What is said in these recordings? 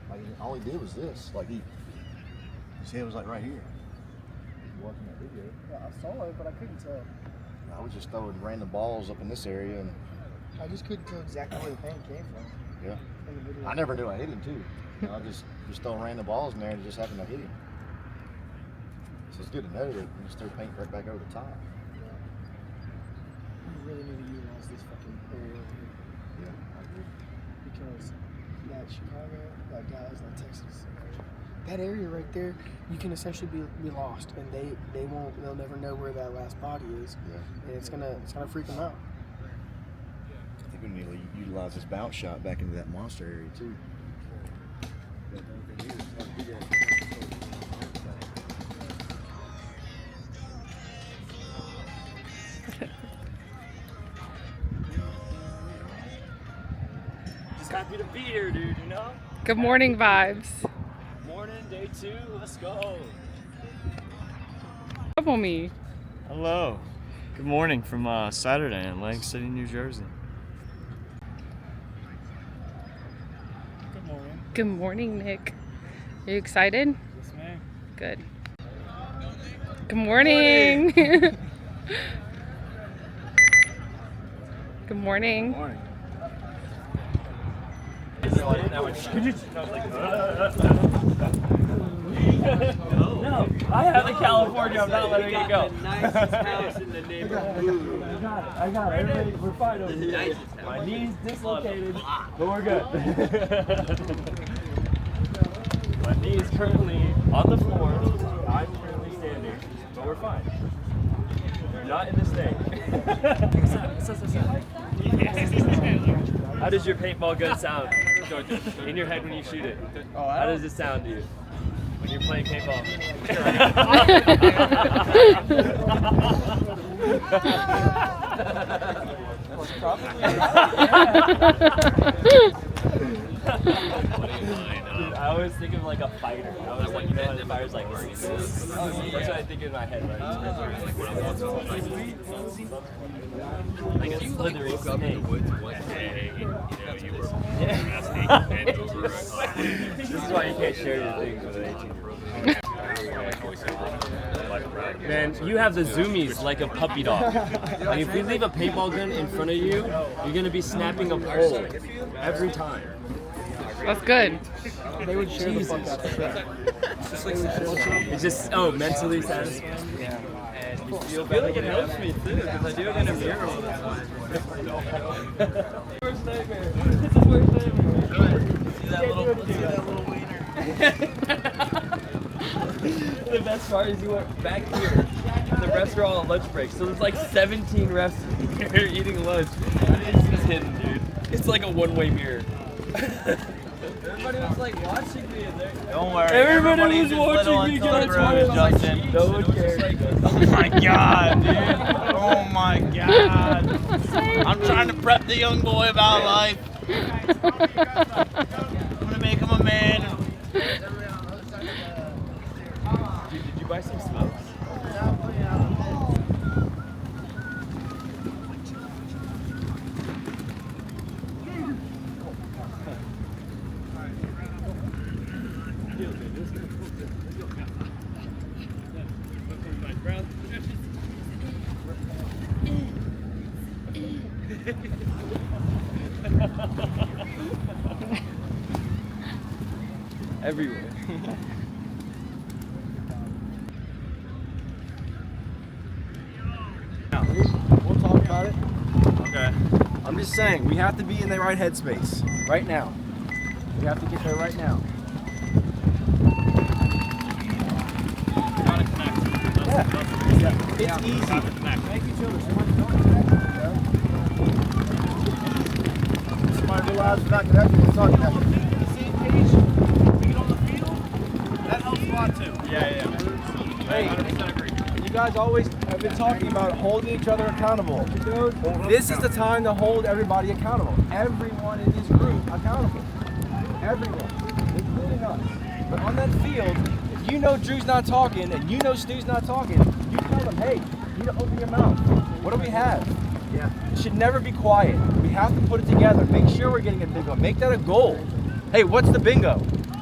Like, all he did was this. Like, his head was like right here. Watching that video. Yeah, I saw it, but I couldn't tell. I was just throwing random balls up in this area, and I just couldn't tell exactly where the pain came from. yeah. I never knew I hit him too. You know, I just throwing random balls in there and it just happened to hit him. So it's good to know that you just throw paint right back over the top. Yeah. You really need to utilize this fucking area over here. Yeah, I agree. Because that Chicago, like guys, like Texas, that area right there, you can essentially be lost, and they'll never know where that last body is. Yeah. And it's gonna freak them out. I think we need to utilize this bounce shot back into that monster area too. Just happy to be here, dude, you know? Good morning vibes. Morning, day 2, let's go. Couple me. Hello. Good morning from Saturday in Atlantic City, New Jersey. Good morning. Good morning, Nick. Are you excited? Yes, ma'am. Good. Good morning. Good morning. Morning. No, I have the California. I'm not letting it go. The nicest house in the neighborhood. I got it. Everybody, we're fine over here. My knee's dislocated, but we're good. My knee is currently on the floor. I'm currently standing, but we're fine. We're not in this thing. How does your paintball gun sound in your head when you shoot it? How does it sound to you when you're playing paintball? Dude, I always think of like a fighter. I was like, you know, the fighter's like, that's what I think in my head, right? Like a slithery snake. This is why you can't share your things with an 18-year-old. Man, you have the zoomies like a puppy dog. Like if we leave a paintball gun in front of you, you're gonna be snapping a pole every time. That's good. They would share the fuck out of that. It's just mentally satisfying. Yeah. And you feel better. It helps me too because I do it in a mirror all the time. Worst nightmare. It's the worst nightmare. See that little wiener. The best part is you went back here. The refs are all on lunch break, so there's like 17 refs here eating lunch. It's just hidden, dude. It's like a one-way mirror. Everybody was like watching me in there. Don't worry. Everybody was watching me get on Justin. No one cared. Oh my god, dude. Oh my god. I'm trying to prep the young boy about life. I'm gonna make him a man. Dude, did you buy some smokes? Everywhere. We'll talk about it. Okay. I'm just saying, we have to be in the right headspace right now. We have to get there right now. Yeah. It's easy. Make each other. Somebody realize we're not connected. We're talking about it. Hey, you guys always have been talking about holding each other accountable. This is the time to hold everybody accountable. Everyone in this group accountable. Everyone, including us. But on that field, if you know Drew's not talking and you know Stu's not talking, you tell them, hey, you need to open your mouth. What do we have? Yeah. It should never be quiet. We have to put it together. Make sure we're getting a bingo. Make that a goal. Hey, what's the bingo?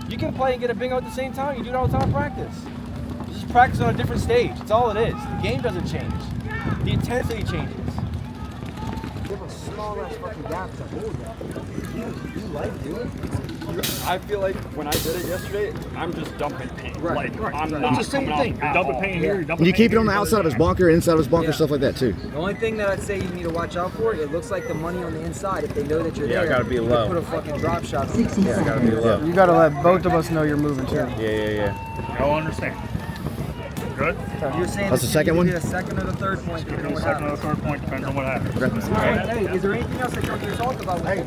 You can play and get a bingo at the same time. You do it all the time in practice. You just practice on a different stage. That's all it is. The game doesn't change. The intensity changes. Give a small ass fucking gap to hold that. You like doing it? I feel like when I did it yesterday, I'm just dumping paint. Right. Like, I'm It's not the same coming thing. out. You're dumping paint here, you're dumping And you keep paint it on the here, outside of his bunker, inside of his bunker, stuff like that too. The only thing that I'd say you need to watch out for, it looks like the money on the inside. If they know that you're Yeah, there, gotta be you low. put a fucking drop shot on. Yeah, gotta be low. You gotta let both of us know you're moving too. Yeah. Y'all understand? Good? You're saying That's the second one? You get a second or the third point, depending on what Second or happens. third point, depends on what happens. Hey, is there anything else that you're going to talk about? Hey,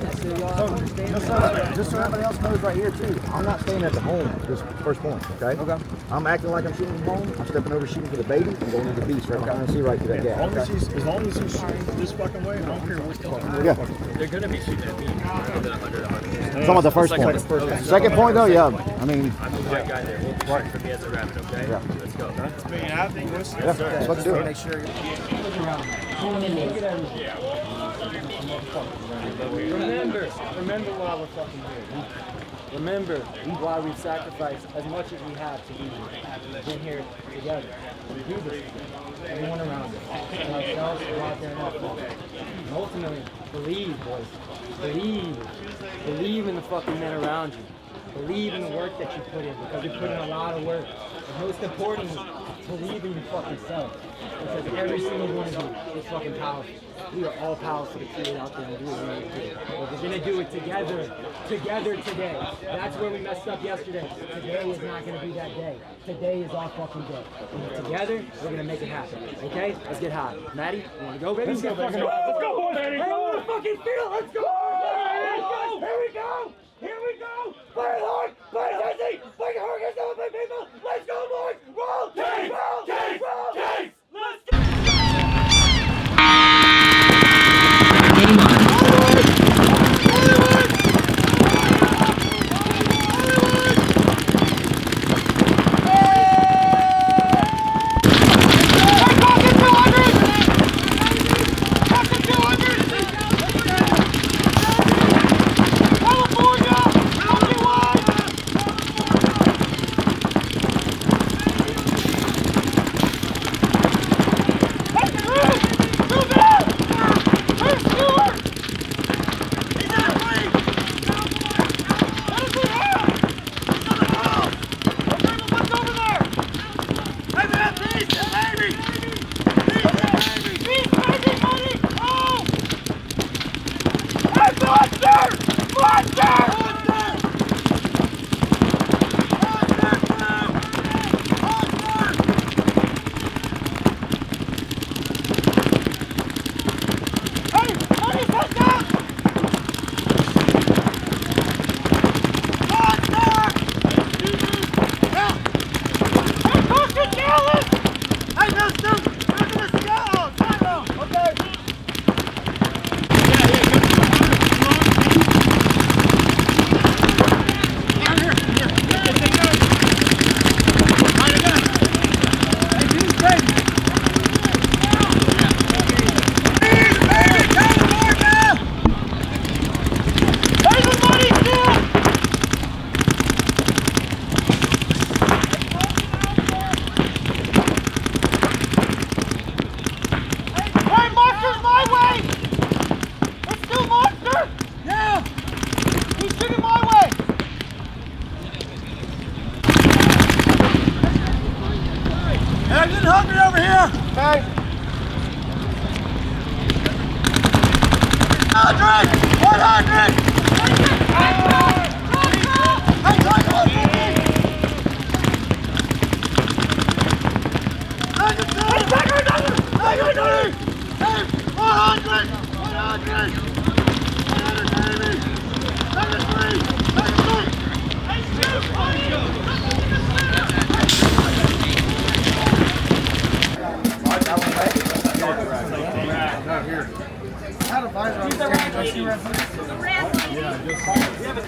just so everybody else knows right here too, I'm not staying at the home this first point, okay? Okay. I'm acting like I'm shooting from home. I'm stepping over shooting for the baby and going to the beach right behind the sea right to that gap. As long as he's shooting this fucking way, I don't care what's going on. Yeah. They're gonna be shooting at me. Talking about the first point. Second point though, yeah. I mean, I'm the white guy there. We'll be shooting for me as a rabbit, okay? Yeah. Let's go. yeah, let's do it. Make sure you're... Remember why we're fucking here. Remember why we've sacrificed as much as we have to be here. We've been here together. We do this. Everyone around us. And ourselves go out there and have fun. And ultimately, believe, boys. Believe. Believe in the fucking men around you. Believe in the work that you put in, because you put in a lot of work. And most importantly, believe in your fucking self. Because every single one of you is fucking powerful. We are all powerful to create out there and do what we need to do. But we're gonna do it together. Together today. That's where we messed up yesterday. Today is not gonna be that day. Today is our fucking day. And together, we're gonna make it happen. Okay? Let's get high. Maddie, you wanna go, baby? Let's go, baby. Let's go, Maddie. Hey, I wanna fucking feel it. Let's go. Here we go. Here we go. Play it hard. Play it easy. Play it hard against all my people. Let's go, boys. Roll. Chase. Roll. Chase. Roll. Chase. Let's go.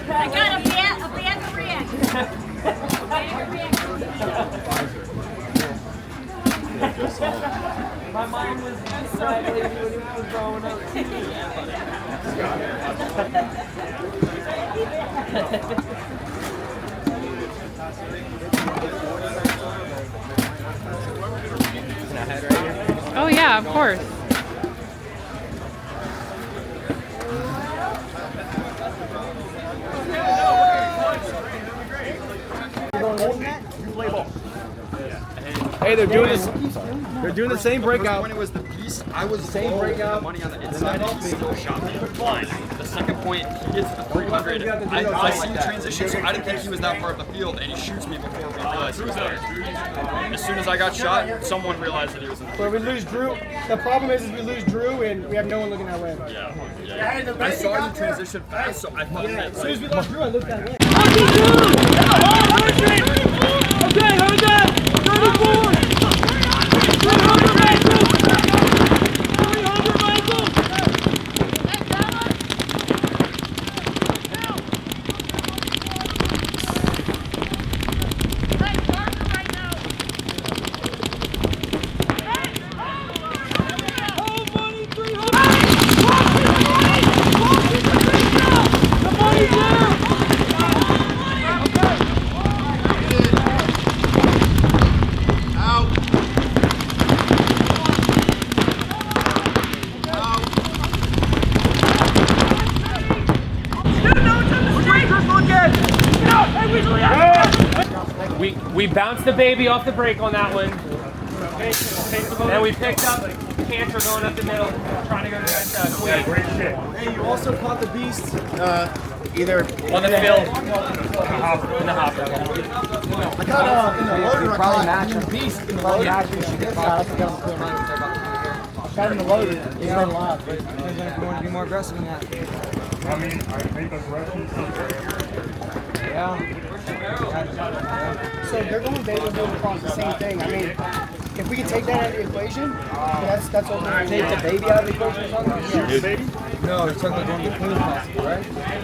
I got a bad reaction. My mom was a drag lady when he was growing up too. Oh yeah, of course. Hey, they're doing this. They're doing the same breakout. When it was the piece, I was Same breakout. money on the inside. And he still shot me. The second point, he gets the 300. I see the transition, so I didn't think he was that far up the field, and he shoots me before we realized he was there. As soon as I got shot, someone realized that he was in the Where we lose Drew. The problem is we lose Drew and we have no one looking that way. Yeah. I saw you transition fast, so I thought that. As soon as we lost Drew, I looked that way. Okay, hold on. 34. 300, Michael. 300, Michael. We bounced the baby off the brake on that one. And we picked up cancer going up the middle, trying to go to that queen. Great shit. Hey, you also caught the beast. Either On the field. In the hopper. I got in the loader. I Probably caught match him. beast in the Probably loader. match him. Should get five. Shot in the loader. He's been live. If you want to be more aggressive than that. I mean, I think that's Russian. Yeah. So they're going Baylor doing across the same thing. I mean, if we can take that out of the equation, that's what we're Take the baby out of the equation or something? Shoot, baby? No, they're talking about going to the clean possible, right?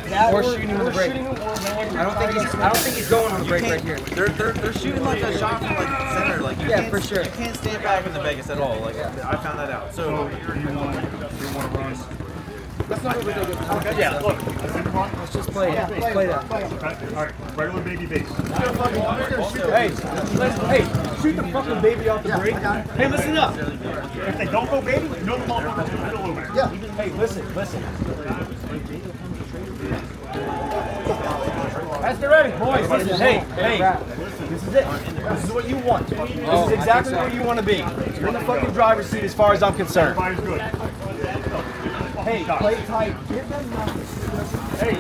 that Or shooting with a break. I I don't think he's going on the break right here. They're shooting like a shot from like center. Like you Yeah, can't, for sure. You can't stand back in the Vegas at all. Like I found that out. So That's not what we're doing. Yeah, look. Let's just play it. Let's play that. All right, regular baby base. Hey, shoot the fucking baby off the brake. Hey, listen up. If they don't go baby, you know the motherfucker's in the middle over there. Yeah. Hey, listen. As they're ready, boys. Listen, hey. This is it. This is what you want. This is exactly where you want to be. You're in the fucking driver's seat as far as I'm concerned. Everybody's good. Hey, play tight. Give them nothing. Hey.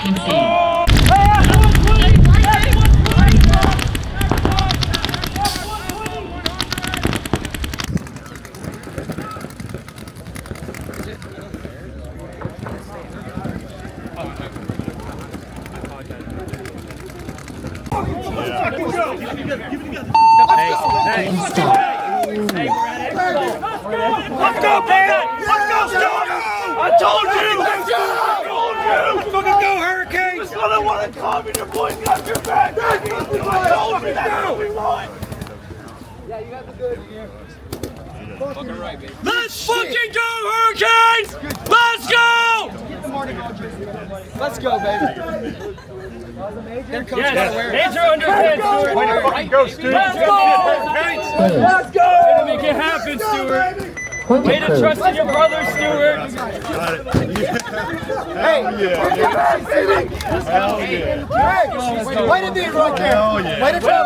Let's go, baby! Let's go, Stuart! I told you! Let's go! I told you! Let's fucking go, Hurricanes! You're the one that called me to point got your back! I told you that's what we want! Yeah, you got the good. Fucking right, baby. Let's fucking go, Hurricanes! Let's go! Let's go, baby. Yes, hands are under head, Stuart. Way to fucking go, Stuart! Let's go! Let's go! Way to make it happen, Stuart. Way to trust in your brother, Stuart. Hey, Hell yeah! way to lead right there. Way to try.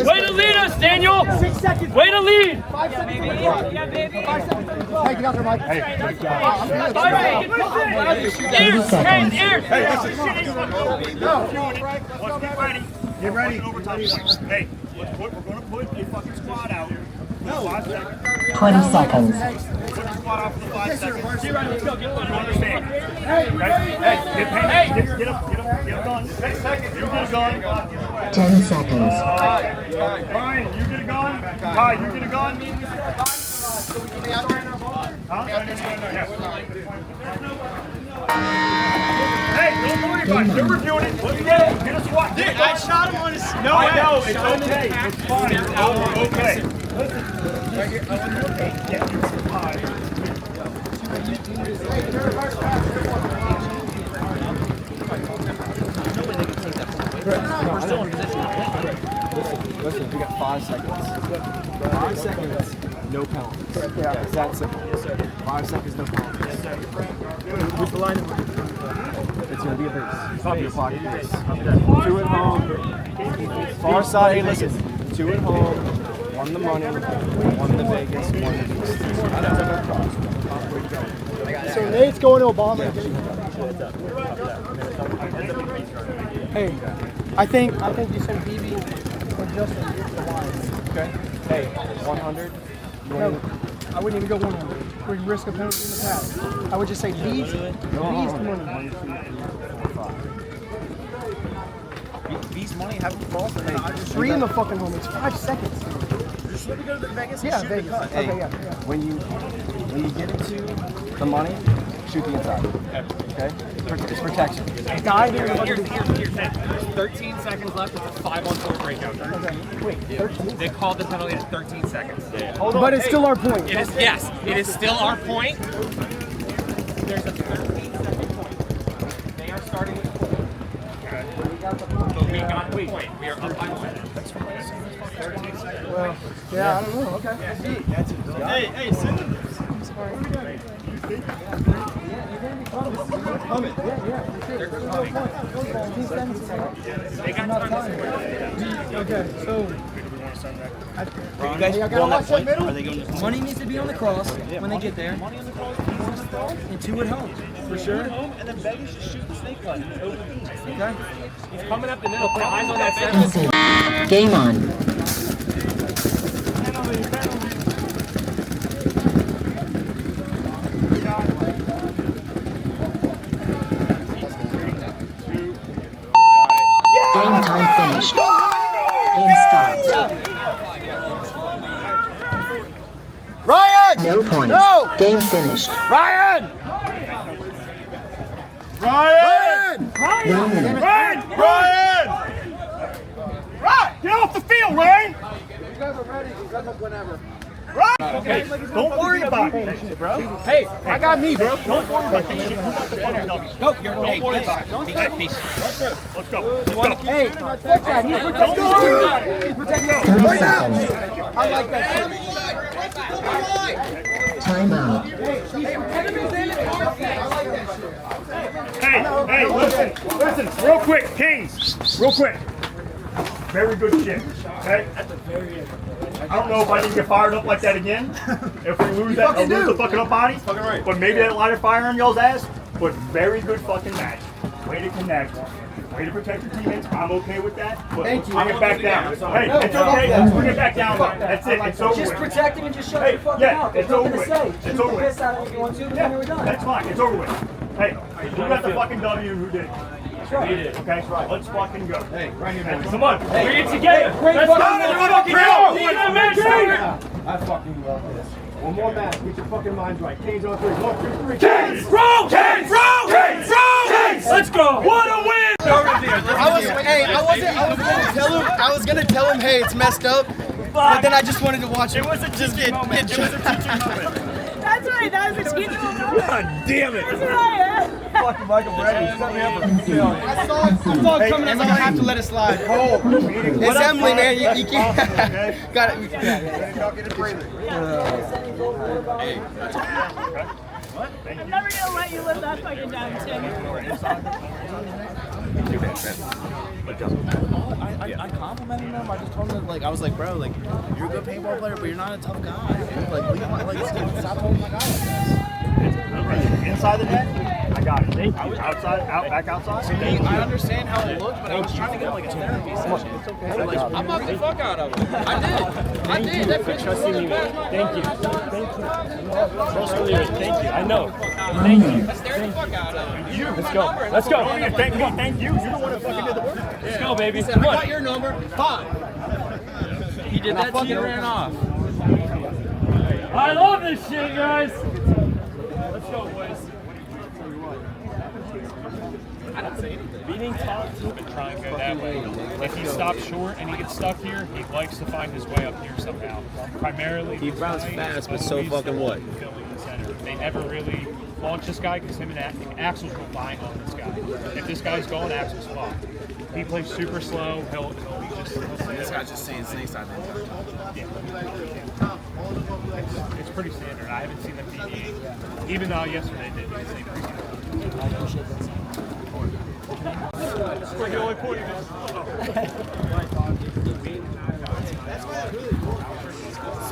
Way to lead us, Daniel. 6 seconds. Way to lead. 5 seconds. Yeah, baby. 5 seconds. Hey, get out there, Mike. Ears, hands, ears. Get ready. Hey, we're going to put a fucking squad out. No, 5 seconds. 20 seconds. Put the squad out for the 5 seconds. Let's go. Get one. You understand? Hey, get up, gun. 6 seconds. You get a gun. 10 seconds. Brian, you get a gun. Ty, you get a gun. Huh? Hey, don't worry about it. They're reviewing it. Let's get it. Get a squad. Dude, I shot him on his... No, I know. It's okay. It's fine. Oh, okay. Yeah, you're fine. We're still in position. Listen, we got 5 seconds. 5 seconds, no penalties. Yeah, it's that simple. Yes, sir. 5 seconds, no penalties. Yes, sir. Who's the line? It's going to be a base. Top your pocket base. 2 at home. Far side, hey, listen. 2 at home, 1 the money, 1 the Vegas, 1 the beast. So Nate's going to Obama. Hey, I think you said BB or Justin the line. Okay. Hey, 100. No, I wouldn't even go 100. We risk a penalty in the past. I would just say B's the money. B's money, have them fall for me. 3 in the fucking home. It's 5 seconds. Just let me go to the Vegas. Yeah, shoot Vegas. the cut. Okay, Hey, yeah. when you get into the money, shoot the inside. Okay? It's protection. Die here. There's 13 seconds left. It's a 5-on-4 breakout. Okay. Wait, 13? They called the penalty at 13 seconds. But it's still our point. It is, yes, it is still our point. There's a 13-second point. They are starting with 4. But we got the point. We are up by 1. Well, yeah, I don't know. Okay. Hey, send them. They got time. Okay, so You guys I gotta watch that middle. money needs to be on the cross when they get there. And 2 at home. For sure. And then Vegas just shoot the snake line. Okay. He's coming up the middle. Put eyes on that center. Game on. Game time finished. Game stopped. Ryan! No points. No! Game finished. Ryan! Ryan! No minute. Ryan! Get off the field, Ryan! You guys are ready. You guys have whenever. Okay, don't worry about it, bro. Hey, I got me, bro. Don't worry about it. Go, you're don't worry about it. Don't take peace. Let's go. Let's go. Hey, fix that. He's protecting you. Protecting you. 30 seconds. I like that. Timeout. Hey, listen, real quick, Kings, real quick. Very good shit, okay? I don't know if I need to get fired up like that again. If we lose that, lose the fucking up body. But maybe that lighter fire on y'all's ass. But very good fucking match. way to connect, way to protect your teammates. I'm okay with that. But Thank you. bring it back down. Hey, it's okay. Let's bring it back down. That's it. It's over Just with. protect him and just shut Hey, the fuck yeah, out. There's it's over nothing with. to say. It's Just over be with. pissed at him if you want to, but Yeah, then we're done. that's fine. It's over with. Hey, who got the fucking W and who did? right. We did. Okay, let's fucking go. Hey, right here, Hey, man. come on. Hey, bring it together. great Let's fucking go. match. I fucking love this. One more match. Get your fucking minds right. Canes on 3. 1, 2, 3. Canes! Roll! Canes! Roll! Canes! Roll! Canes! Let's go! What a win! I was gonna tell him, hey, it's messed up, but then I just wanted to watch it. It was a teaching moment. It was a teaching moment. That's right, that was a teachable moment. God damn it. That's right. Fucking Michael Brady. Set me up for failure. I saw it coming. I was like, I have to let it slide. Oh, it's Emily, man. You can't. Got it. I'm never gonna let you live that fucking down, Tim. I complimented him. I just told him that, like, I was like, bro, like, you're a good paintball player, but you're not a tough guy. Like, leave my, like, stop holding my guy like this. Inside the net, I got it. I was outside, back outside. I understand how it looked, but I was trying to get like a therapy session. It's okay. Like, I knocked the fuck out of him. I did. That bitch was really bad. Thank you. Thank you. I know. Thank you. I stared the fuck out of him. Let's go. Let's go. Thank you. You're the one that fucking did the work. Let's go, baby. He said, I got your number. Fine. He did that to you, ran off. I love this shit, guys. Let's go, boys. I didn't say anything. Beating top two and trying to go that way. If he stops short and he gets stuck here, he likes to find his way up here somehow. Primarily, he bounced fast, but so fucking what? Filling the center. They never really launch this guy because him and Axel's relying on this guy. If this guy's going, Axel's fine. He plays super slow. He'll be just. This guy's just saying snakes out there. It's pretty standard. I haven't seen them deviate. Even though yesterday they did the same thing. I appreciate that.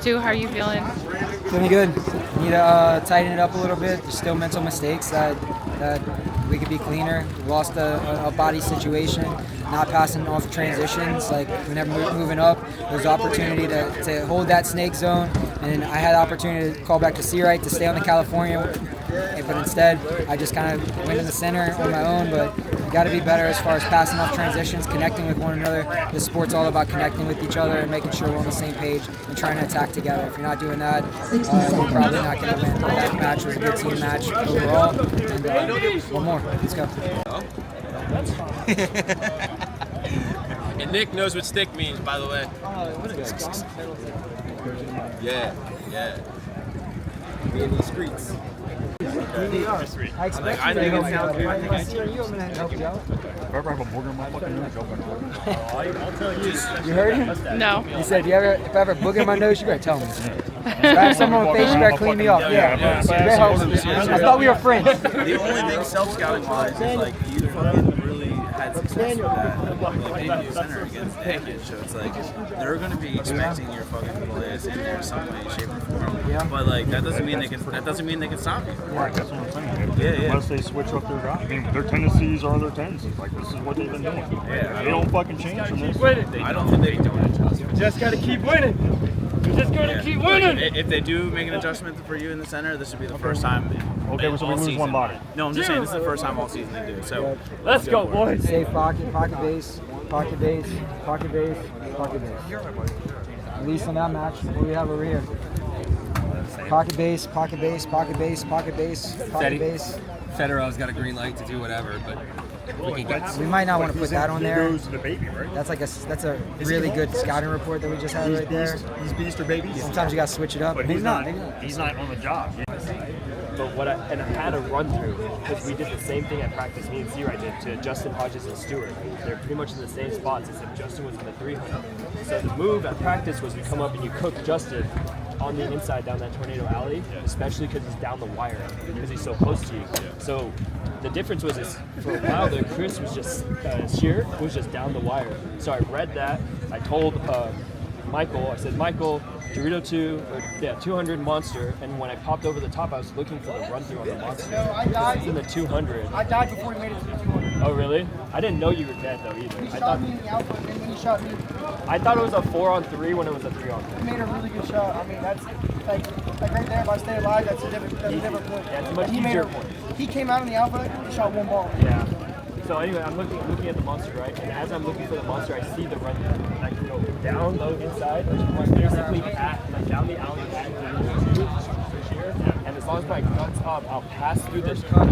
Stu, how are you feeling? Feeling good. Need to tighten it up a little bit. There's still mental mistakes that we could be cleaner. We lost a body situation, not passing off transitions. Like whenever moving up, there's opportunity to hold that snake zone. And I had the opportunity to call back to C-Right to stay on the California, but instead I just kind of went in the center on my own. But we got to be better as far as passing off transitions, connecting with one another. This sport's all about connecting with each other and making sure we're on the same page and trying to attack together. If you're not doing that, we're probably not going to win. But that match was a good team match overall. And one more. Let's go. And Nick knows what stick means, by the way. Yeah. Be in these streets. I expect you to help me out. If I'm going to help you out. If I ever have a booger in my fucking nose, I'll tell you. You heard him? No. He said, if I ever have a booger in my nose, you better tell me. If I have someone on my face, you better clean me up. Yeah. That helps. I thought we were friends. The only thing self-scouting wise is like you fucking really had success with that. Like maybe you center against Damage, so it's like they're gonna be expecting your fucking players in there some way, shape, or form. Yeah. But like that doesn't mean they can stop you. Right, that's what I'm saying. Yeah. Unless they switch up their guy. I mean, their tendencies are their tendencies. Like this is what they've been doing. Yeah. They don't fucking change from this. I don't think they don't adjust. Just gotta keep winning. You just gotta keep winning. If they do make an adjustment for you in the center, this would be the first time. Okay, so we lose one body. No, I'm just saying this is the first time all season they do. So let's go, boys. Safe pocket base, pocket base. At least on that match, what do we have over here? Pocket base. Federer's got a green light to do whatever, but we might not want to put that on there. That's a really good scouting report that we just had right there. These beasts are babies. Sometimes you got to switch it up. But he's not on the job. But I had a run through because we did the same thing at practice. Me and Z-Right did to Justin Hodges and Stewart. They're pretty much in the same spots except Justin was in the 300. So the move at practice was we come up and you cook Justin on the inside down that tornado alley, especially because he's down the wire because he's so close to you. So the difference was is for a while there, Chris was just Shear was just down the wire. So I read that. I told Michael, I said, Michael, Dorito 200 monster, and when I popped over the top, I was looking for the run through on the monster. I died. It's in the 200. I died before he made it to the 200. Oh, really? I didn't know you were dead, though, either. He shot me in the alpha, and then when he shot me, I thought it was a 4-on-3 when it was a 3-on-3. he made a really good shot. I mean, that's like right there. If I stay alive, that's a different point. Yeah, it's a much he made easier a, point. He came out in the alpha and shot one ball. Yeah. So anyway, I'm looking at the monster, right? And as I'm looking for the monster, I see the run. And I can go down low inside, basically like down the alley at here. And as long as my gun's up, I'll pass through this cut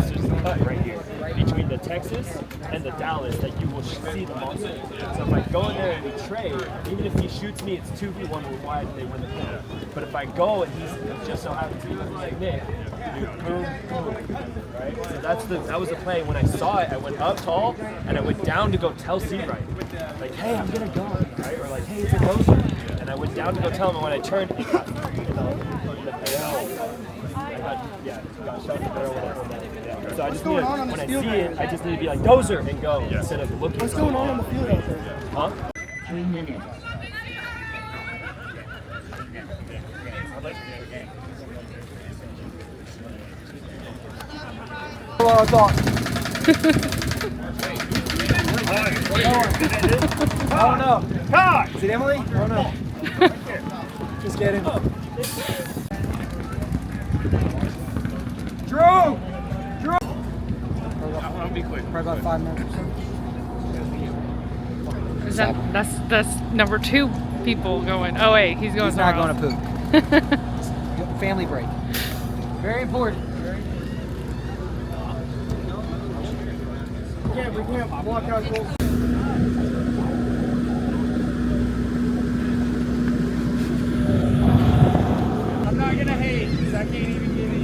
right here between the Texas and the Dallas that you will see the monster. So if I go in there and we trade, even if he shoots me, it's 2v1 with wide and they win the point. But if I go and he's just so happens to be like Nick, boom, boom, right? So that was the play. When I saw it, I went up tall and I went down to go tell C-Right, like, hey, I'm gonna go, right? Or like, hey, it's a dozer. And I went down to go tell him, and when I turned, it got in the barrel. Got shot in the barrel. Yeah. So I just need to, when I see it, I just need to be like dozer and go instead of looking. What's going on the field out there? Huh? 3 minutes. I don't know. Is it Emily? I don't know. Just kidding. Drew! I'll be quick. Probably about 5 minutes. Is that's number 2 people going. Oh wait, he's going. He's not somewhere going else. to poop. Family break. Very important. We can't walk out goals. I'm not gonna hate because I can't even give it.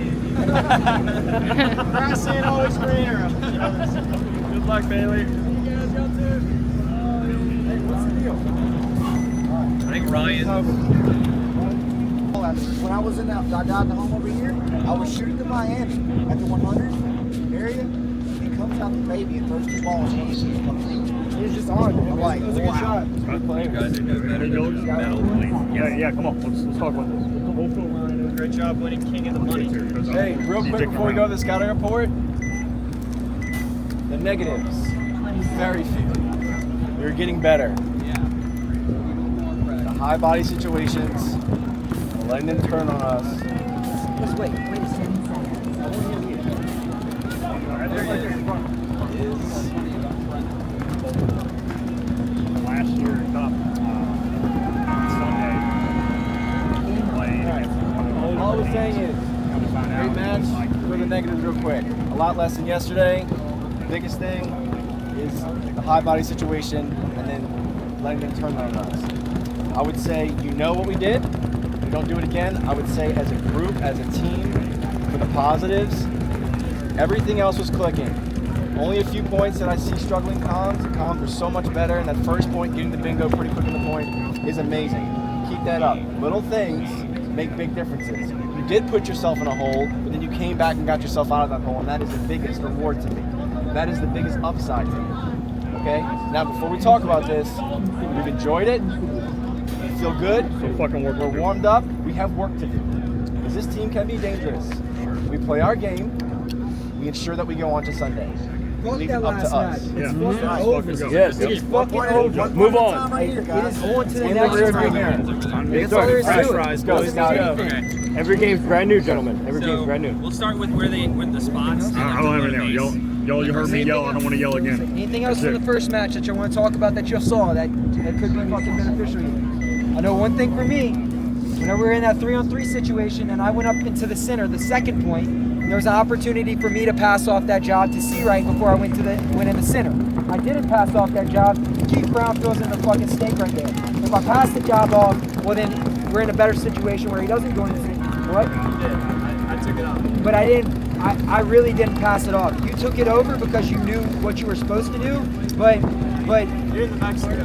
Grass ain't always greener. Good luck, Bailey. You guys go too. Hey, what's the deal? I think Ryan. When I was in that, I got in the home over here, I was shooting to Miami at the 100 area. He comes out the baby and throws 2 balls and he's He's just on. I'm like, It was a good shot. You guys are doing better than Metal, please. Yeah, come on. Let's talk about this. Great job winning King of the Money. Hey, real quick before we go to the scouting report, the negatives, very few. We're getting better. The high body situations, letting them turn on us. Just wait. Last year, Cup Sunday, playing against All I was saying is, great match. For the negatives real quick. A lot less than yesterday. The biggest thing is the high body situation and then letting them turn on us. I would say, you know what we did. We don't do it again. I would say as a group, as a team, for the positives, everything else was clicking. Only a few points that I see struggling comms. The comms were so much better, and that first point, getting the bingo pretty quick on the point, is amazing. Keep that up. Little things make big differences. You did put yourself in a hole, but then you came back and got yourself out of that hole, and that is the biggest reward to me. That is the biggest upside to me. Okay? Now, before we talk about this, we've enjoyed it. We feel good. We're warmed up. We have work to do. Because this team can be dangerous. We play our game. We ensure that we go on to Sunday. Leave it up to us. Yeah. Yes. It is fucking over. Move on. It is on to the next right here. That's all there is to it. Let's go. Every game's brand new, gentlemen. Every game's brand new. We'll start with where they win the spots. I don't have anything. Y'all, you heard me yell. I don't want to yell again. Anything else That's from the first match that you want to talk about that you saw that could be fucking beneficial? I know one thing for me. Whenever we're in that 3-on-3 situation and I went up into the center, the second point, there was an opportunity for me to pass off that job to C-Right before I went in the center. I didn't pass off that job. Keith Brown fills in the fucking stake right there. If I pass the job off, well then we're in a better situation where he doesn't go in the center. What? I took it off. But I didn't. I really didn't pass it off. You took it over because you knew what you were supposed to do, but You're in the back seat.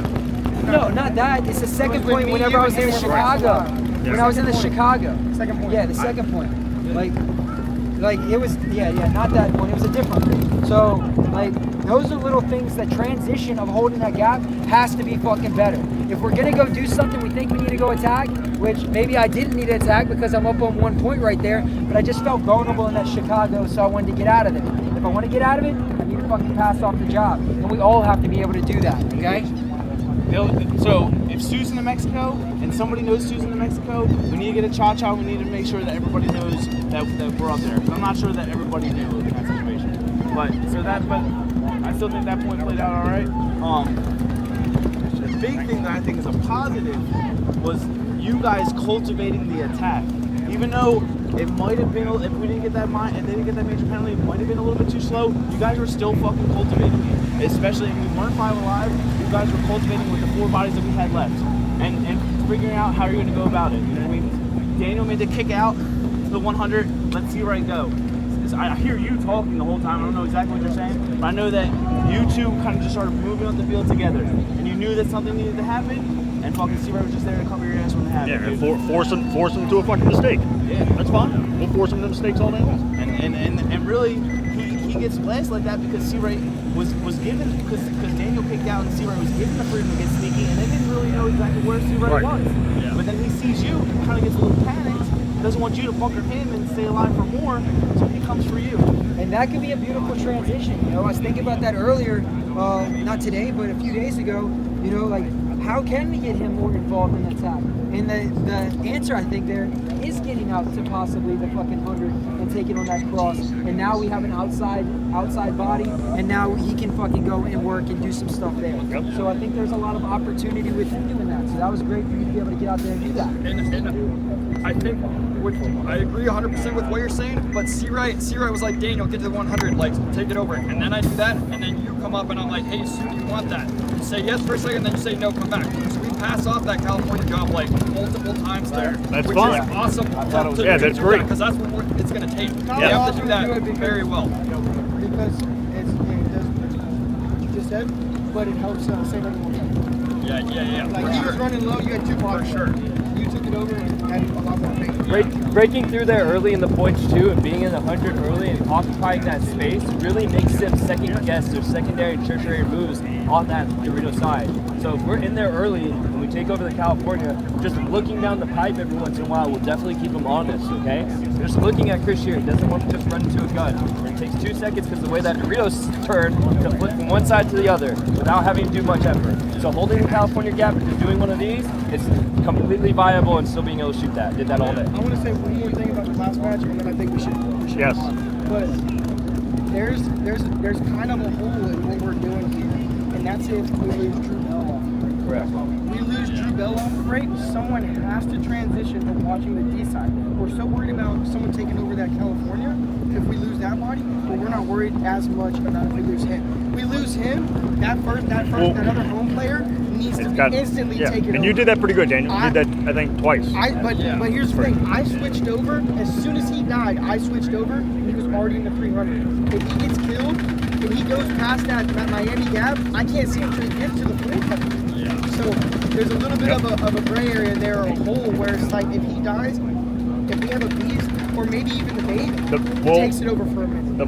no, not that. It's the second point whenever I was in Chicago. When I was in the Chicago. Second point. Yeah, the second point. Like it was, not that one. It was a different one. So, like, those are little things. That transition of holding that gap has to be fucking better. If we're gonna go do something, we think we need to go attack, which maybe I didn't need to attack because I'm up on 1 point right there, but I just felt vulnerable in that Chicago, so I wanted to get out of it. If I want to get out of it, I need to to fucking pass off the job. And we all have to be able to do that, okay? So if Sue's in New Mexico and somebody knows Sue's in New Mexico, we need to get a cha-cha. We need to make sure that everybody knows that we're up there. 'Cause I'm not sure that everybody knew in that situation. But I still think that point played out all right. The big thing that I think is a positive was you guys cultivating the attack. Even though it might have been, if we didn't get that and they didn't get that major penalty, it might have been a little bit too slow. You guys were still fucking cultivating it. Especially if we weren't 5 alive, you guys were cultivating with the 4 bodies that we had left. And figuring out how you're going to go about it. You know what I mean? Daniel made the kick out to the 100. Let's see where I go. I hear you talking the whole time. I don't know exactly what you're saying, but I know that you two kind of just started moving up the field together. And you knew that something needed to happen. And fucking Seawright was just there to cover your ass when it happened. Yeah, and force them to a fucking mistake. Yeah, that's fine. We'll force them to mistakes all day long. And really, he gets blessed like that because Seawright was given because Daniel kicked out and Seawright was given the freedom to get sneaky, and they didn't really know exactly where Seawright was. Yeah. But then he sees you, kind of gets a little panicked, doesn't want you to bunker him and stay alive for more, so he comes for you. And that could be a beautiful transition. You know, I was thinking about that earlier, not today, but a few days ago. You know, like, how can we get him more involved in the attack? And the answer, I think, there is getting out to possibly the fucking 100 and taking on that cross. And now we have an outside body, and now he can fucking go and work and do some stuff there. Yep. So I think there's a lot of opportunity with him doing that. So that was great for you to be able to get out there and do that. And I think I agree 100% with what you're saying, but Seawright was like, Daniel, get to the 100, like, take it over. And then I do that, and then you come up and I'm like, hey, Sue, do you want that? You say yes for a second, then you say no, come back. So we pass off that California job like multiple times there. That's which fine. is awesome. Yeah, that's great. Because that's what it's going to take. Yeah. You have to do that very well. Because it does what you just said, but it helps save everyone. Yeah. Like, he was running low, you had 2 bodies. For sure. You took it over and had a lot more pace. Breaking through there early in the points too, and being in the 100 early and occupying that space really makes them second guess their secondary and tertiary moves on that Dorito side. So if we're in there early and we take over the California, just looking down the pipe every once in a while will definitely keep them honest, okay? Just looking at Chris here, he doesn't want to just run into a gun. And it takes 2 seconds because the way that Doritos turn to flip from one side to the other without having to do much effort. So holding the California gap and just doing one of these, it's completely viable and still being able to shoot that. Did that all day. I want to say one more thing about the last match, and then I think we should Yes. But there's kind of a hole in what we're doing here, and that's if we lose Drew Bell off. Correct. We lose Drew Bell off the break, someone has to transition from watching the D side. We're so worried about someone taking over that California. If we lose that body, but we're not worried as much about if we lose him. We lose him, that other home player needs to be instantly taken over. And you did that pretty good, Daniel. You did that, I think, twice. But here's the thing. I switched over. As soon as he died, I switched over, and he was already in the 300. If he gets killed, and he goes past that Miami gap, I can't see him to get to the 400. Yeah. So there's a little bit of a gray area there, or a hole, where it's like, if he dies, if we have a beast, or maybe even the bait, he takes it over for a minute. The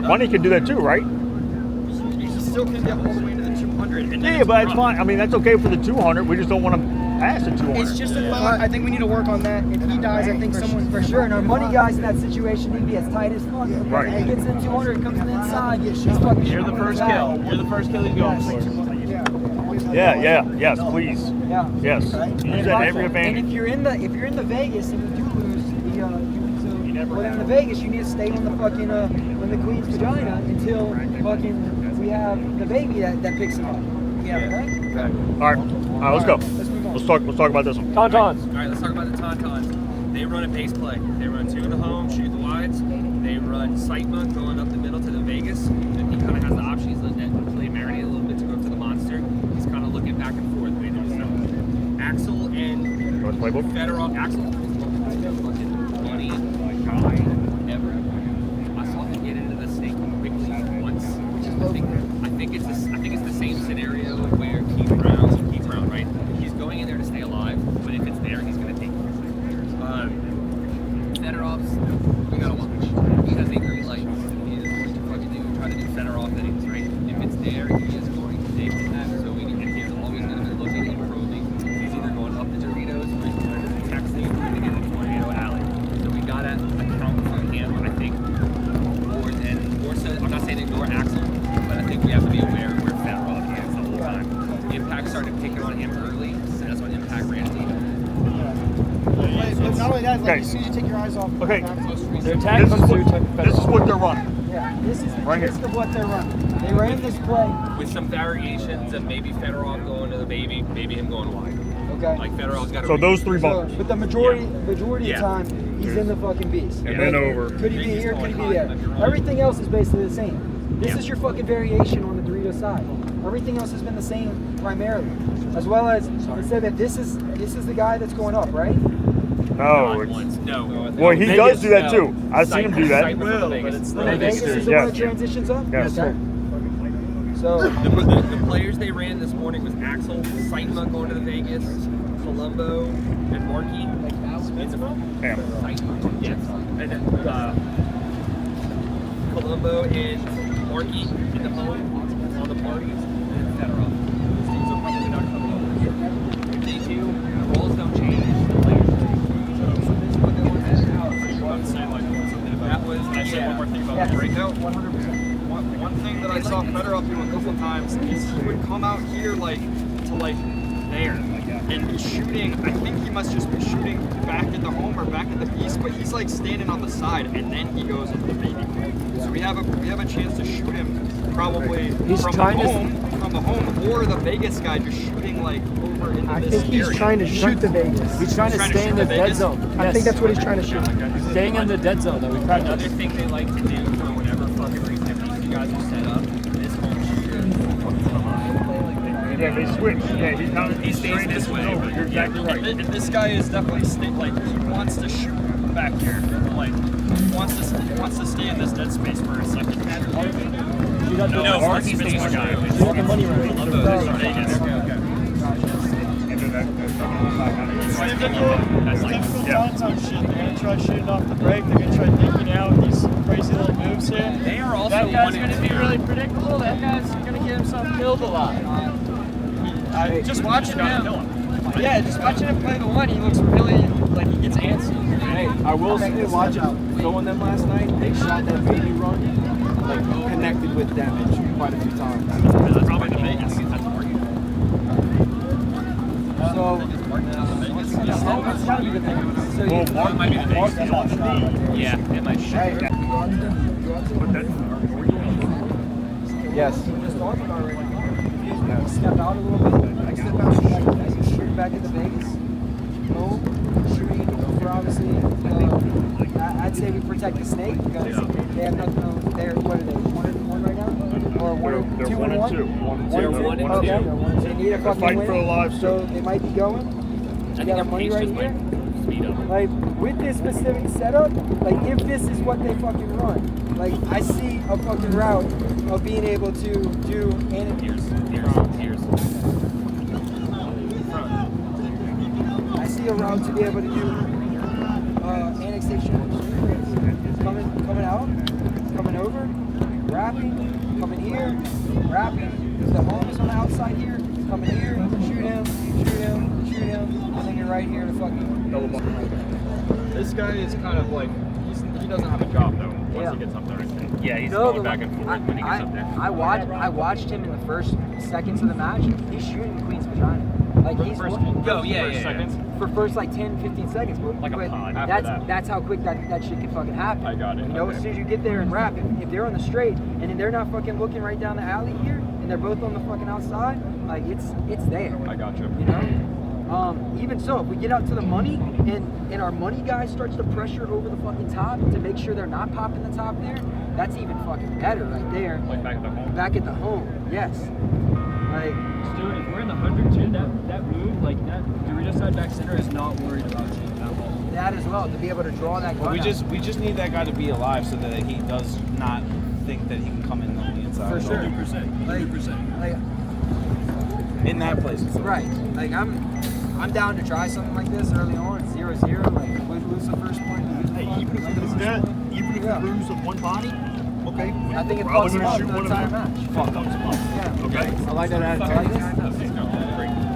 money can do that too, right? He still can get all the way to the 200. And Yeah, but it's fine. I mean, that's okay for the 200. We just don't want to pass the 200. It's just a thought. I think we need to work on that. If he dies, I think someone for sure. And our money guys in that situation need to be as tight as fuck. Right. He gets in 200, comes in the inside. He's fucking. You're the first kill. You're the first kill he's going for. Yes, please. Yeah. Yes. Use that every advantage. And if you're in the Vegas and you do lose in the Vegas, you need to stay on the fucking on the Queen's vagina until fucking we have the baby that picks him up. Yeah. Right? All right, let's go. Let's talk about this one. TonTons. All right, let's talk about the TonTons. They run a pace play. They run 2 in the home, shoot the wides. They run Sightma going up the middle to the Vegas. And he kind of has the option. He's letting that play marinate a little bit to go up to the monster. He's kind of looking back and forth. They do so. Axel and Fedorov. Axel, fucking money guy ever. I saw him get into the snake quickly once. I think it's the same scenario where Keith Brown, right? He's going in there to stay alive, but if it's there, he's going to take it. Fedorov's, we gotta watch. He has a green light. He is going to fucking try to do Fedorov innings, right? If it's there, he is going to take it. So and he's always going to be looking and probing. He's either going up the Doritos or he's going to the Texas or going to get the Tornado Alley. So we gotta account for him, I think, more so. I'm not saying ignore Axel. guys, like, Okay. as soon as you take your eyes off. Okay. Their tag comes through type of This is what they're running. Yeah, this is the Right here. gist of what they're running. They ran this play. With some variations of maybe Fedorov going to the baby, maybe him going wide. Okay. Like Fedorov's got to. So those three So, bumpers. but the majority of Yeah. the time, he's in the fucking beast. And then over. Could he be here? Could he be there? Everything else is basically the same. This is your fucking variation on the Dorito side. Everything else has been the same primarily, as well as they said that this is the guy that's going up, right? No. It's, No. well, he does do that no. too. I've seen him do that. Vegas is the one that transitions up. Yes. Okay. So The players they ran this morning was Axel, Saitama going to the Vegas, Colombo, and Markey. Yeah. Yes. And then Colombo and Markey in the home on the parties, and Fedorov. Those teams are probably not coming over. Day 2, the roles don't change. The players change. So this is what they want to do. I would say like something about. That was. Can I say one more thing about the breakout? 100%. One thing that I saw Fedorov do a couple times is he would come out here like to like there and be shooting. I think he must just be shooting back at the home or back at the piece, but he's like standing on the side and then he goes into the baby. So we have a chance to shoot him probably from the home or the Vegas guy just shooting like over into I this think he's area. trying to shoot the Vegas. He's trying to stay in the dead zone. I think that's what he's trying to shoot. Staying in the dead zone that we Another practiced. thing they like to do for whatever fucking reason you guys are set up is home Yeah, they switch. Yeah, he's kind of He stays this way. You're exactly right. And this guy is definitely like he wants to shoot back here, like wants to stay in this dead space for a second. No, Markey stays my guy. The money right. Typical TonTons shit. They're gonna try shooting off the break. They're gonna try thinking out these crazy little moves here. They are also That guy's wanting gonna be to- really predictable. That guy's gonna get himself killed a lot. Just watching him. Yeah, just watching him play the one, he looks really like he gets antsy. Hey, I will say, watching throwing them last night, they shot that baby run, like connected with damage quite a few times. That's probably the Vegas. That's working. So It's gotta be the thing. So Well, Mark might be the Vegas. Yeah, it might shoot. Yes. just talking about right now. Step out a little bit. Step out. Shoot back into Vegas. Boom. Shooting. For obviously, I'd say we protect the snake because they have nothing. They're what are they? 1-1 right now, or They're 2-1? 1-2. 1-2. Okay. They need a fucking fighting win, for their lives, so they might be going. You got our money right here. Like with this specific setup, like if this is what they fucking run, like I see a fucking route of being able to do I see a route to be able to do annexation. Coming out, coming over, wrapping, coming here, wrapping. If the home is on the outside here, coming here, shoot him, and then you're right here to fucking double bump. This guy is kind of like he doesn't have a job though. Once he gets up there, I think. Yeah, he's going back and forth when he gets up there. I watched him in the first seconds of the match. He's shooting the queen's vagina. Like he's for first like 10, 15 seconds. But a pod after that's how quick that shit can fucking happen. I got it. You know, as soon as you get there and wrap, if they're on the straight and they're not fucking looking right down the alley here, and they're both on the fucking outside, like it's there. I got you. You know? Even so, if we get out to the money and our money guy starts to pressure over the fucking top to make sure they're not popping the top there, that's even fucking better right there. Like back at the home. Back at the home, yes. Like, Dude, if we're in the 100 too, that move, like that Dorito side back center is not worried about shooting that ball. that as well, to be able to draw that gun We out. just need that guy to be alive so that he does not think that he can come in on the inside. For sure. 100%. Like, In that place. right. Like I'm down to try something like this early on, 0-0. Like we lose the first point. Hey, even if we lose that, even if we lose with one body, okay. I think it probably fucks him gonna up shoot the one of entire them. match. Fuck up some up. Yeah. Okay. I like that attitude. Like this?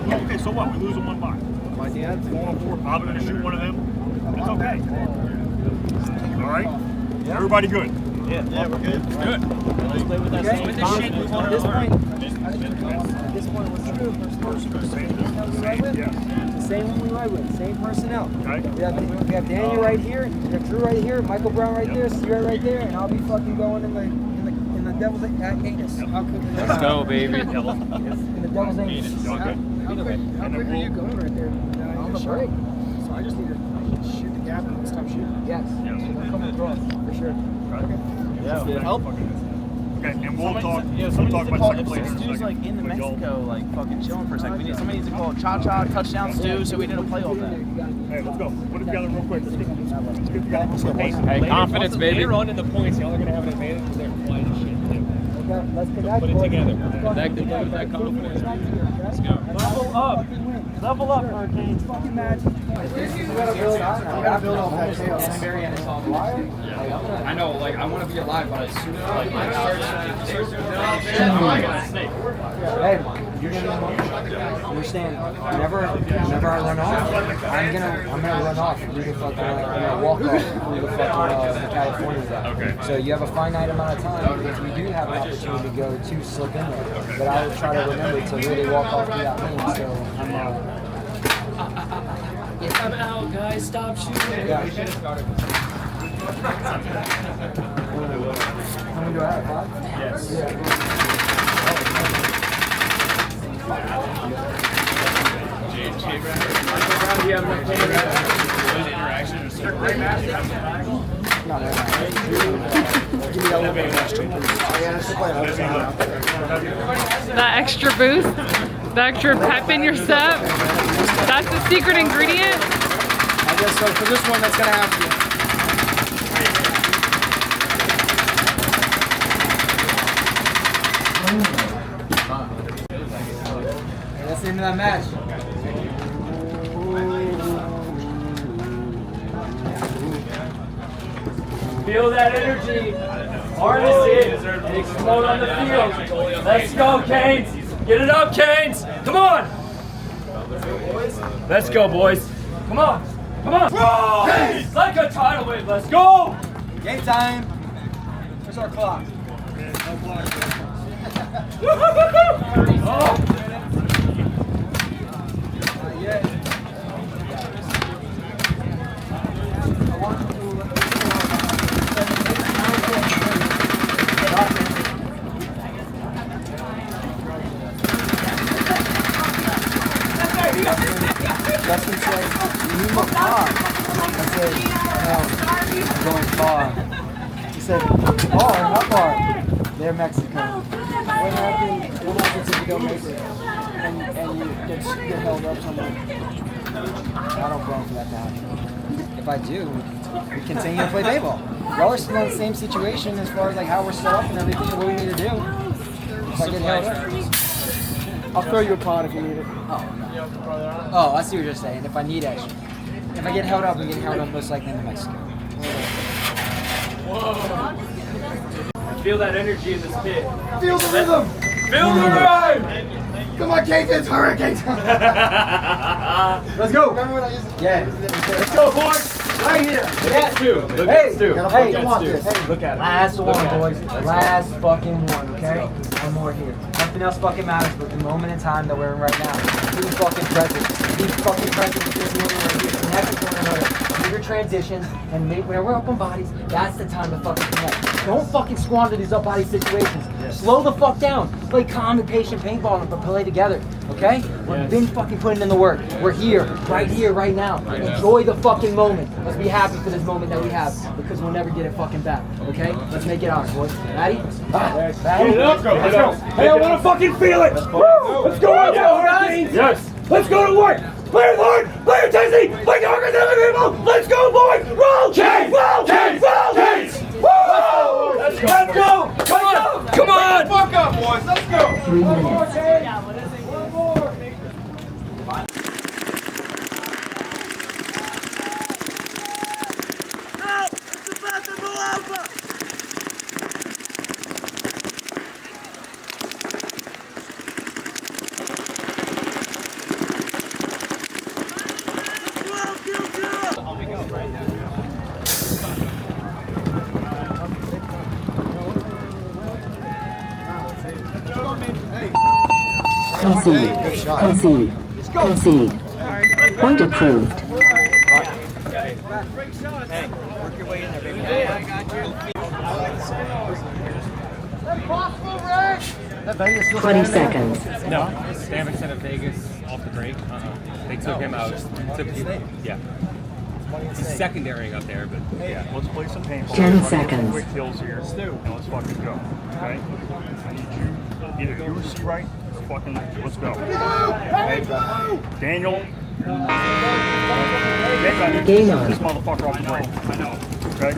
Yeah, okay, so what? We lose in one body. Like the attitude. 4-on-4, probably gonna shoot one of them. It's okay. All right. Everybody good. Yeah, we're good. Good. Let's play with that same At this point, what's the move? The same one we ride with, same personnel. We have Daniel right here, we have Drew right here, Michael Brown right there, Sierra right there, and I'll be fucking going in the devil's anus. Let's go, baby. In the devil's anus. How quick are you going right there? On the break. So I just need to shoot the gap and stop shooting. Yes. I'm coming across, for sure. Yeah, help. Okay, and we'll talk. Yeah, We'll somebody talk needs to about call second place in a Stu's second. like in Mexico, like fucking chilling for a second. Somebody needs to call Cha-Cha touchdown Stu so we didn't play all that. Hey, let's go. Put it together real quick. Let's get together. Hey, confidence, baby. Later on in the points, y'all are going to have an advantage because they're flying as shit, too. Let's connect. Put it together. Connect it with that confidence. Let's go. Level up. Level up, Hurricanes. Fucking magic. We gotta build on that chaos. I know, like, I want to be alive, but as soon as like, I start snake. Hey, you're gonna understand. Whenever I run off, I'm gonna run off through the fucking. I'm gonna walk off through the fucking California zone. Okay. So you have a finite amount of time because we do have an opportunity to go to slip in there. But I will try to remember to really walk off through that lane. So I'm out, guys. Stop shooting. Yeah. How many do I have? 5? Yes. That extra boost, the extra pep in your step, that's the secret ingredient. I guess so. For this one, that's gonna have to. That's the end of that match. Feel that energy. Harness it. And explode on the field. Let's go, Canes. Get it up, Canes. Come on. Let's go, boys. Come on. Come on. Roll! Canes! Like a tidal wave. Let's go. Game time. Where's our clock? Oh. Justin said, "You need more car." I said, "No, I'm going far." He said, "Oh, how far?" They're Mexico. What happens if you don't make it and you get held up somewhere? I don't plan for that to happen. If I do, we continue to play baseball. Y'all are still in the same situation as far as like how we're set up and everything and what we need to do. If I get held up. I'll throw you a pod if you need it. Oh, I see what you're saying. If I need extra. If I get held up, I'm getting held up most likely in Mexico. Feel that energy in this pit. Feel the rhythm. Feel the rhythm. Come on, Canes, Hurricanes. Let's go. Remember when I used to... Yeah. Let's go, boys. Right here. Look Hey, at Stu. hey, Look at it. last Look one, at it. boys. Last fucking one, okay? One more here. Nothing else fucking matters but the moment in time that we're in right now. Be fucking present. Be fucking present with this moment right here. Connect with one another. Do your transitions and when we're up on bodies, that's the time to fucking connect. Don't fucking squander these up body situations. Slow the fuck down. Play calm and patient paintball and play together. Okay? We've been fucking putting in the work. We're here, right now. Enjoy the fucking moment. Let's be happy for this moment that we have because we'll never get it fucking back. Okay? Let's make it ours, boys. Maddie? Maddie? Let's go. Hey, I want to fucking feel it. Woo! Let's go out there, Hurricanes. Yes. Let's go to work. Play hard. Play intensity. Play the organization people. Let's go, boys. Roll. Canes. Roll. Canes. Roll. Canes. Woo! Let's go. Come on. Come on. Fuck up, boys. Let's go. 3 minutes. Concede. Concede. Concede. Point approved. Hey, work your way in there, baby. I got you. 20 seconds. No, Damage said of Vegas off the break. They took him out. Yeah. He's secondarying up there, but yeah. Let's play some paintball. 10 seconds. Quick kills here. Now let's fucking go. Okay? I need you, either you see right or fucking let's go. Daniel. Game on. This motherfucker off the break. I know. Okay?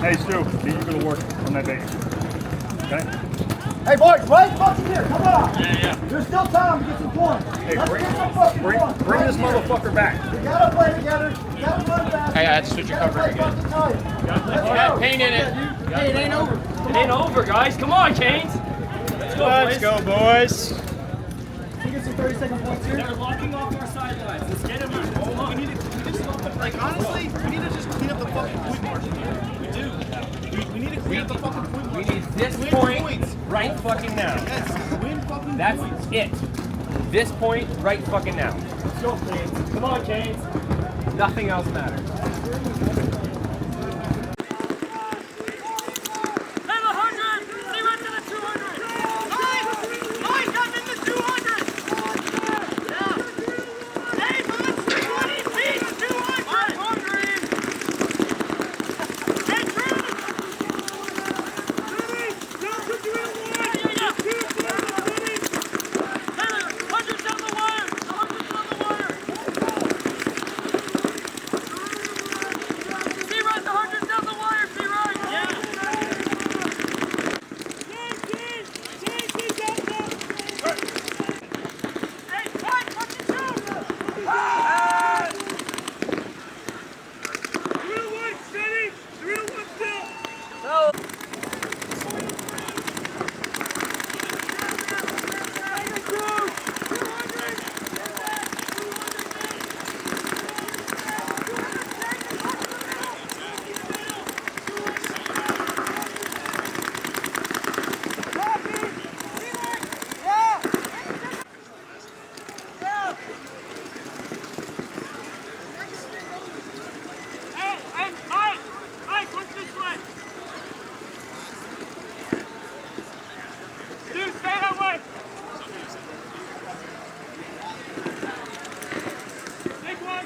Hey Stu, you're gonna work on that base. Okay? Hey boys, right fucking here, come on! Yeah. There's still time to get some points. Hey, Let's bring get some fucking points. this motherfucker back. We gotta play together. We gotta run fast. Hey, I had to switch your cover again. Got paint in it. Hey, it ain't over. It ain't over, guys. Come on, Canes. Let's go, boys. Can we get some 30-second points here? They're locking off our sidelines. Let's get them out. Come on. We honestly, we need to just clean up the fucking point margin here. We do. We need to clean up the fucking point margin. We need this point right fucking now. Yes, win fucking That's points. it. This point right fucking now. Let's go, Canes. Come on, Canes. Nothing else matters. Dude, stay that way. Take one.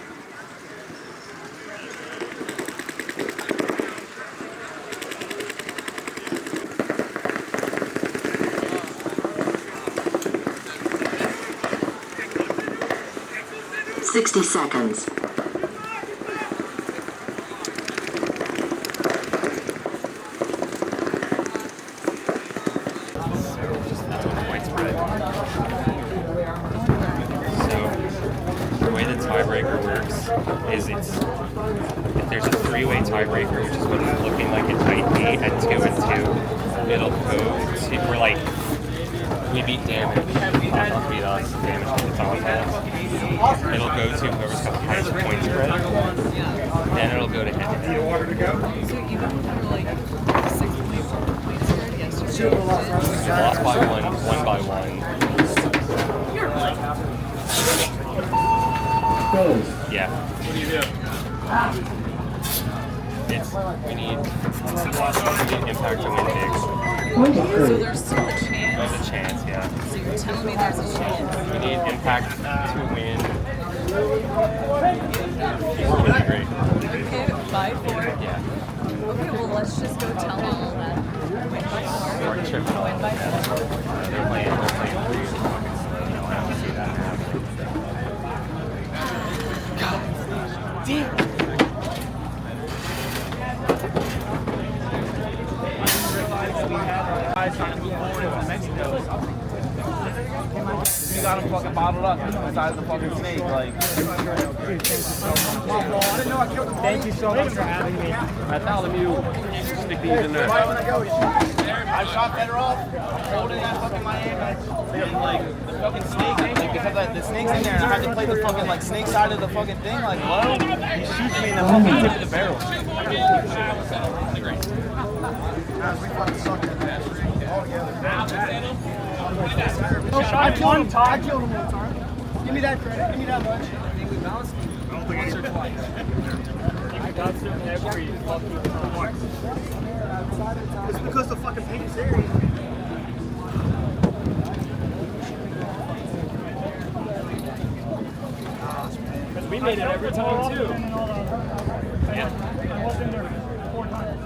60 seconds. Tiebreaker works is if there's a three-way tiebreaker, which is what it's looking like at tight 8 at 2 and 2, it'll go to, we're like, we beat Damage, TonTons beat us, Damage beat the TonTons. It'll go to whoever's got the highest point spread, then it'll go to head. So even like 6 point spread yesterday. So lost by 1, won by 1. Yeah. What do you do? We need impact to win big. So there's still a chance? There's a chance, yeah. So you're telling me there's a chance? We need impact to win. 4 would be great. Okay, 5-4? Yeah. Okay, well let's just go tell them all that. Win by 4. Or trip. Win by 4. They're playing 3 fucking slow. You know, I don't see that happening. Damn. You got him fucking bottled up inside of the fucking snake, like. Thank you so much for having me. I told him you stick these in there. I shot better off holding that fucking my hand and like the fucking snake, like because the snake's in there and I had to play the fucking like snake side of the fucking thing, like low. He shoots me shooting that fucking tip of the barrel. I killed him one time. Give me that credit. Give me that much. Once or twice. You got to every fucking time. It's because the fucking paint is there. Because we made it every time too. I was in there 4 times.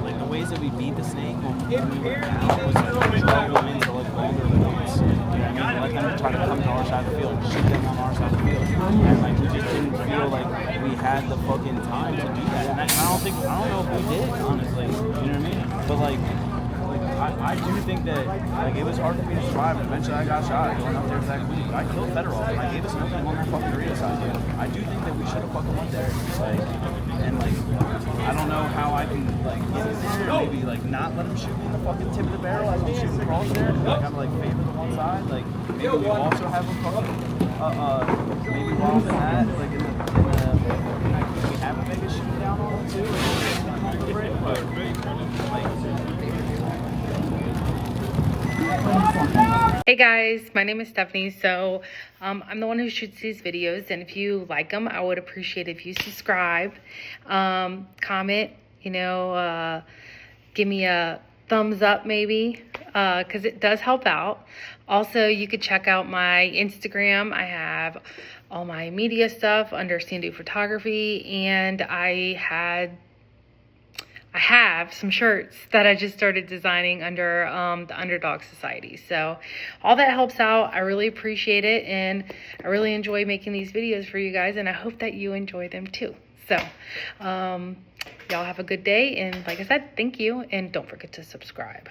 Like the ways that we beat the snake when we were down was like drag them into like vulgar points. You know what I mean? Let them try to come to our side of the field, shoot them on our side of the field. And like we just didn't feel like we had the fucking time to do that. And I don't know if we did, honestly. You know what I mean? But like I do think that like it was hard for me to survive, and eventually I got shot going up there with that group. I killed Federoff, and I gave us an opening on that fucking arena side, dude. I do think that we should have fucking went there, like, and like I don't know how I can like get in there, and maybe like not let him shoot me in the fucking tip of the barrel as we shoot across there. Like I'm like favor the one side, like maybe we also have a fucking maybe while in that, like in the we have a Vegas shooting down on him too. Hey guys, my name is Stephanie. So I'm the one who shoots these videos, and if you like them, I would appreciate if you subscribe, comment, you know, give me a thumbs up maybe, because it does help out. Also, you could check out my Instagram. I have all my media stuff under Sandu Photography, and I have some shirts that I just started designing under the Underdog Society. So all that helps out. I really appreciate it, and I really enjoy making these videos for you guys, and I hope that you enjoy them too. So y'all have a good day, and like I said, thank you, and don't forget to subscribe.